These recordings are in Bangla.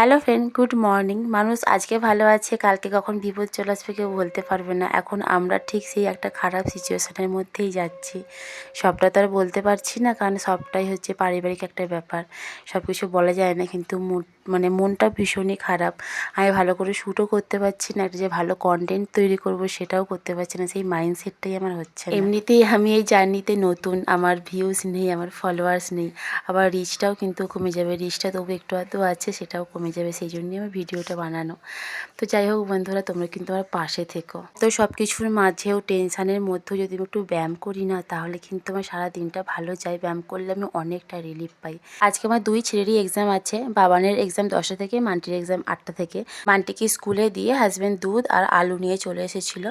Hello friend, good morning. মানুষ আজকে ভালো আছে, কালকে কখন বিপদ চলে আসবে কেউ বলতে পারবে না। এখন আমরা ঠিক সেই একটা খারাপ সিচুয়েশানের মধ্যেই যাচ্ছি। সবটা তো আর বলতে পারছি না, কারণ সবটাই হচ্ছে পারিবারিক একটা ব্যাপার, সব কিছু বলা যায় না। কিন্তু মনটা ভীষণই খারাপ। আমি ভালো করে শ্যুটও করতে পারছি না, একটা যে ভালো কন্টেন্ট তৈরি করব সেটাও করতে পারছি না, সেই মাইন্ডসেটটাই আমার হচ্ছে না। এমনিতেই আমি এই জার্নিতে নতুন, আমার ভিউজ নেই, আমার ফলোয়ার্স নেই, আবার রিচটাও কিন্তু কমে যাবে। রিচটা তবু একটু আধটু আছে, সেটাও কমে যাবে, সেই জন্যই আমার ভিডিওটা বানানো। তো যাই হোক বন্ধুরা, তোমরা কিন্তু আমার পাশে থেকো। তো সব কিছুর মাঝেও টেনশানের মধ্যেও যদি আমি একটু ব্যায়াম করি না, তাহলে কিন্তু আমার সারা দিনটা ভালো যায়। ব্যায়াম করলে আমি অনেকটা রিলিফ পাই। আজকে আমার দুই ছেলেরই এক্সাম আছে। বাবানের এক্সাম 10টা থেকে, মান্টির এক্সাম 8টা থেকে। মান্টিকে স্কুলে দিয়ে হাজব্যান্ড দুধ আর আলু নিয়ে চলে এসেছিলো।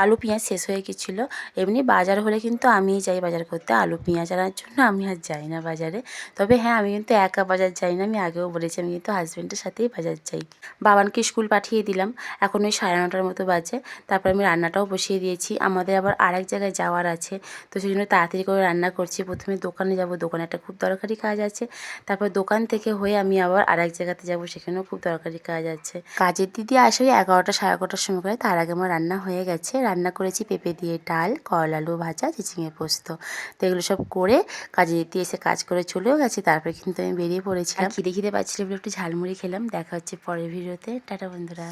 আলু পেঁয়াজ শেষ হয়ে গেছিলো। এমনি বাজার হলে কিন্তু আমিই যাই বাজার করতে। আলু পেঁয়াজ আনার জন্য আমি আর যাই না বাজারে। তবে হ্যাঁ, আমি কিন্তু একা বাজার যাই না, আমি আগেও বলেছি, আমি কিন্তু হাজব্যান্ডের সাথেই বাজার যাই। বাবানকে স্কুল পাঠিয়ে দিলাম, এখন ওই 9:30টার মতো বাজে। তারপর আমি রান্নাটাও বসিয়ে দিয়েছি। আমাদের আবার আরেক জায়গায় যাওয়ার আছে, তো সেই জন্য তাড়াতাড়ি করে রান্না করছি। প্রথমে দোকানে যাব, দোকানে একটা খুব দরকারি কাজ আছে। তারপর দোকান থেকে হয়ে আমি আবার আরেক জায়গাতে যাব, সেখানেও খুব দরকারি কাজ আছে। কাজের দিদি আসে ওই 11টা 11:30টার সময় করে, তার আগে আমার রান্না হয়ে গেছে। রান্না করেছি পেঁপে দিয়ে ডাল, করলা আলু ভাজা, চিচিঙে পোস্ত। তো এগুলো সব করে কাজে দিদি এসে কাজ করে চলেও গেছে। তারপরে কিন্তু আমি বেরিয়ে পড়েছিলাম। খিদে পাচ্ছিল বলে একটু ঝালমুড়ি খেলাম। দেখা হচ্ছে পরের ভিডিওতে। টাটা বন্ধুরা।